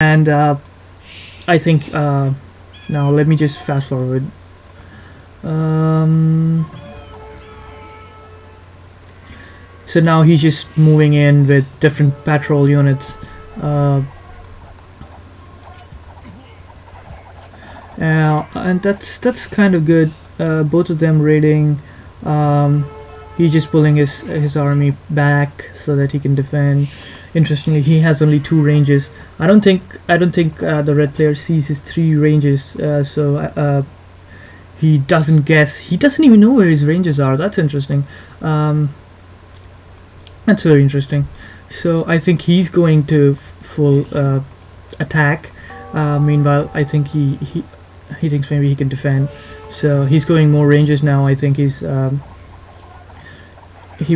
And I think now let me just fast forward. So now he's just moving in with different patrol units. And that's kind of good. Both of them raiding. He's just pulling his army back so that he can defend. Interestingly, he has only 2 ranges. I don't think the red player sees his 3 ranges. So he doesn't guess. He doesn't even know where his ranges are. That's interesting. That's very interesting. So I think he's going to full attack. Meanwhile, I think he thinks maybe he can defend. So he's going more ranges now. I think he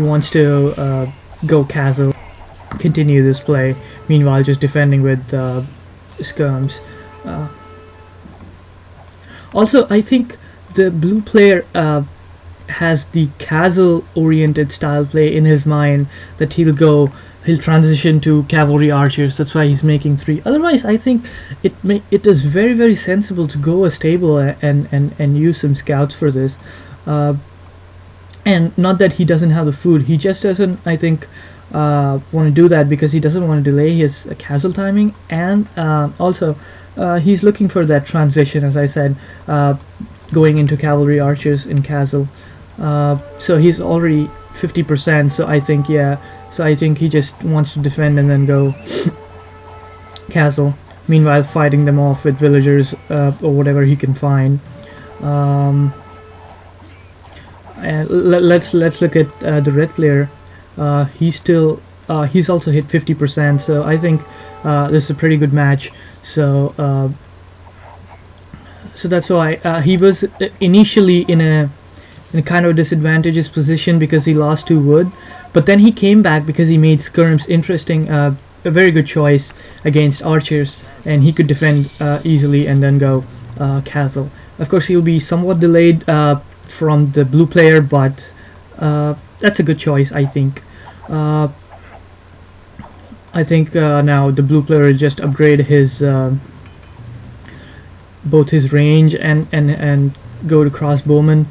wants to go castle, continue this play. Meanwhile, just defending with skirms. Also, I think the blue player has the castle-oriented style play in his mind, that he'll transition to cavalry archers. That's why he's making 3. Otherwise, I think it is very, very sensible to go a stable and use some scouts for this. And not that he doesn't have the food, he just doesn't, I think, want to do that because he doesn't want to delay his castle timing, and also he's looking for that transition, as I said, going into cavalry archers in castle. So he's already 50%, so I think, yeah, so I think he just wants to defend and then go castle, meanwhile fighting them off with villagers or whatever he can find. And let's look at the red player. He's also hit 50%, so I think this is a pretty good match. So so that's why he was initially in a kind of disadvantageous position because he lost 2 wood, but then he came back because he made skirms interesting. A very good choice against archers, and he could defend easily and then go castle. Of course, he'll be somewhat delayed from the blue player, but that's a good choice, I think. I think now the blue player just upgrade his both his range and go to crossbowman.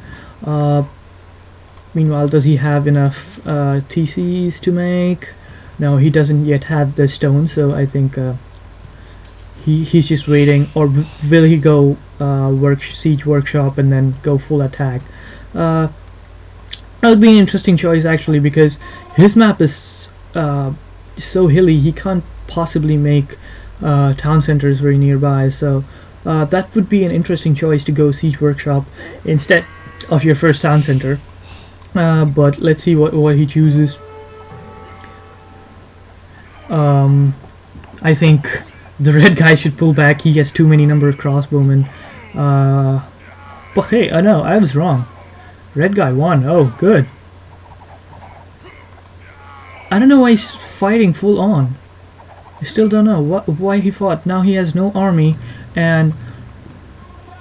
Meanwhile, does he have enough TCs to make? No, he doesn't yet have the stone, so I think he's just waiting. Or will he go siege workshop and then go full attack? That would be an interesting choice actually, because his map is so hilly, he can't possibly make town centers very nearby. So that would be an interesting choice, to go siege workshop instead of your first town center. But let's see what he chooses. I think the red guy should pull back. He has too many number of crossbowmen. But hey, no, I was wrong. Red guy won. Oh, good. I don't know why he's fighting full on. I still don't know why he fought. Now he has no army, and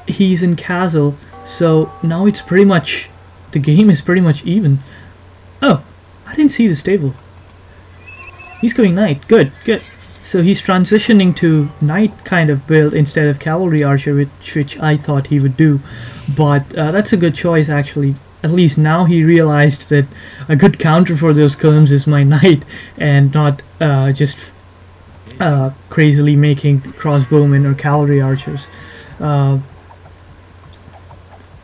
he's in castle. So now it's pretty much, the game is pretty much even. Oh, I didn't see the stable. He's going knight. Good, good. So he's transitioning to knight kind of build instead of cavalry archer, which I thought he would do. But that's a good choice actually. At least now he realized that a good counter for those columns is my knight, and not just crazily making crossbowmen or cavalry archers.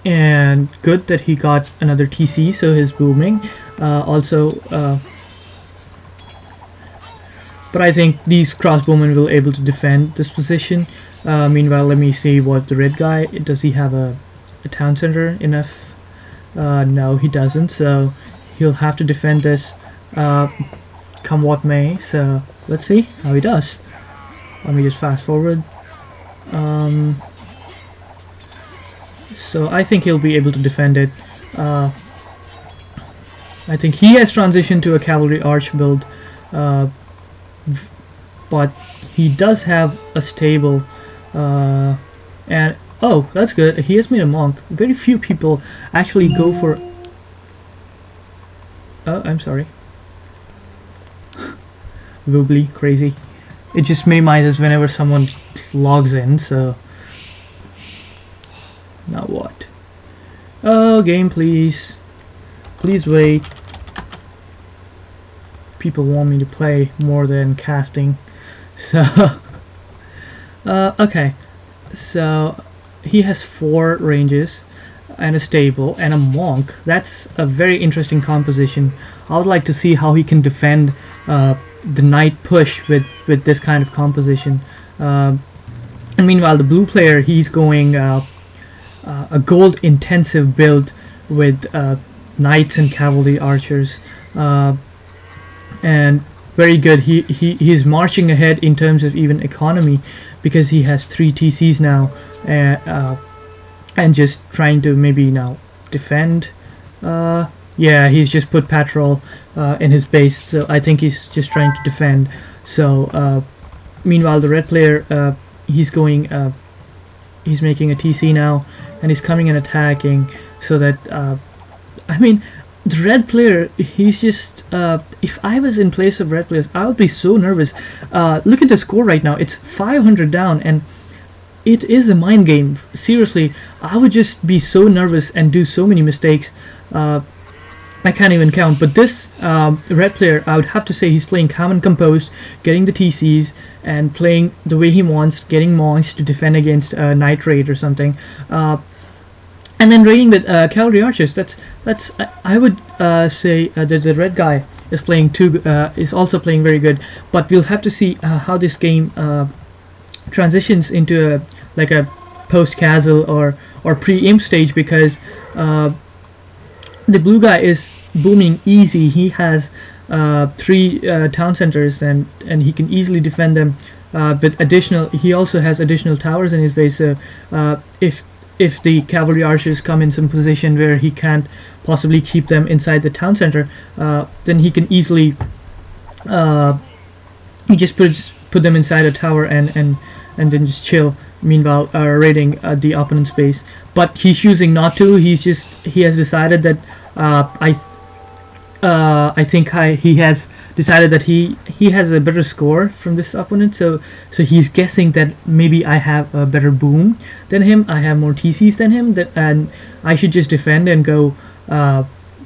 And good that he got another TC, so he's booming. But I think these crossbowmen will able to defend this position. Meanwhile, let me see what the red guy, does he have a town center enough? No, he doesn't, so he'll have to defend this come what may. So let's see how he does. Let me just fast forward. So I think he'll be able to defend it. I think he has transitioned to a cavalry arch build, but he does have a stable, and oh, that's good. He has made a monk. Very few people actually go for... Oh, I'm sorry. Woobly, crazy. It just minimizes whenever someone logs in. So now what? Oh, game, please. Please wait. People want me to play more than casting. So, okay. So, he has 4 ranges and a stable and a monk. That's a very interesting composition. I would like to see how he can defend the knight push with this kind of composition. And meanwhile, the blue player, he's going a gold intensive build with knights and cavalry archers, and very good. He's marching ahead in terms of even economy because he has 3 TCs now, and just trying to maybe now defend. Yeah, he's just put patrol in his base, so I think he's just trying to defend. So meanwhile, the red player, he's going, he's making a TC now, and he's coming and attacking, so that I mean, the red player, he's just, if I was in place of red players, I would be so nervous. Look at the score right now, it's 500 down, and it is a mind game. Seriously, I would just be so nervous and do so many mistakes. I can't even count. But this red player, I would have to say he's playing calm and composed, getting the TCs and playing the way he wants, getting monks to defend against Night Raid or something, and then raiding with cavalry archers. That's I would say that the red guy is playing is also playing very good. But we'll have to see how this game transitions into like a post-castle or pre-imp stage, because the blue guy is booming easy. He has 3 town centers, and he can easily defend them. But he also has additional towers in his base. So if the cavalry archers come in some position where he can't possibly keep them inside the town center, then he can easily he just put them inside a tower and then just chill. Meanwhile, raiding the opponent's base. But he's choosing not to. He has decided that I think he has decided that he has a better score from this opponent. So he's guessing that maybe I have a better boom than him. I have more TCs than him. And I should just defend and go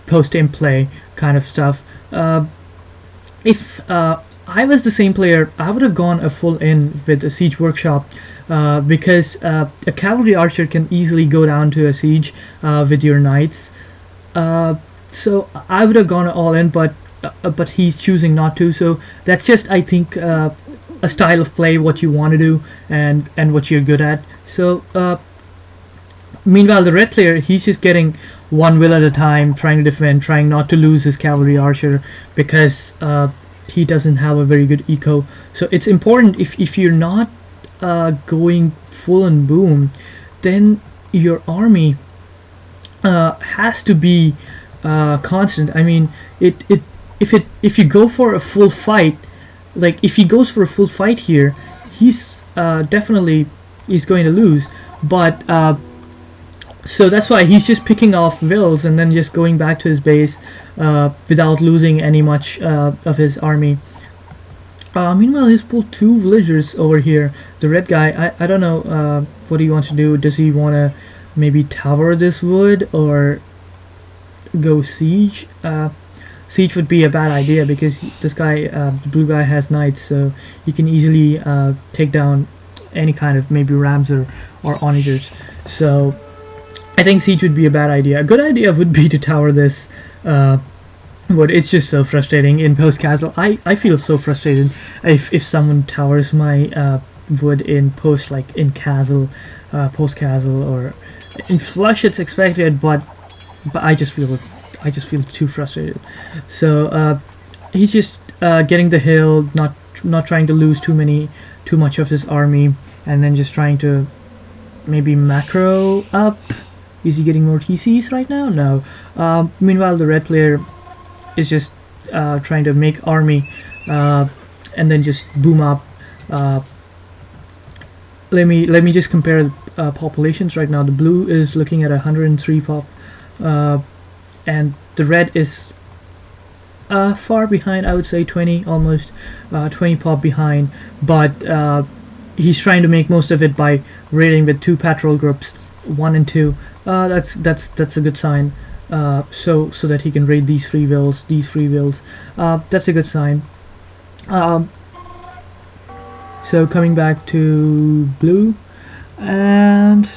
post-imp play kind of stuff. If I was the same player, I would have gone a full in with a siege workshop, because a cavalry archer can easily go down to a siege with your knights. So I would have gone all in, but he's choosing not to. So that's just, I think, a style of play, what you want to do and what you're good at. So meanwhile, the red player, he's just getting 1 will at a time, trying to defend, trying not to lose his cavalry archer, because he doesn't have a very good eco. So it's important, if you're not going full on boom, then your army has to be constant. I mean, if you go for a full fight, like if he goes for a full fight here, he's definitely going to lose. But so that's why he's just picking off wills and then just going back to his base without losing any much of his army. Meanwhile, he's pulled 2 villagers over here. The red guy, I don't know what he wants to do. Does he want to maybe tower this wood or go siege? Siege would be a bad idea, because this guy, the blue guy, has knights, so he can easily take down any kind of maybe rams or onagers. So I think siege would be a bad idea. A good idea would be to tower this wood. It's just so frustrating in post-castle. I feel so frustrated if someone towers my wood in like in castle, post-castle, or in flush. It's expected, but I just feel too frustrated. So he's just getting the hill, not trying to lose too much of his army, and then just trying to maybe macro up. Is he getting more TCs right now? No. Meanwhile, the red player is just trying to make army and then just boom up. Let me just compare populations right now. The blue is looking at 103 pop, and the red is far behind. I would say 20, almost 20 pop behind, but he's trying to make most of it by raiding with 2 patrol groups, 1 and 2. That's a good sign. So that he can raid these 3 wheels, that's a good sign. So coming back to blue, and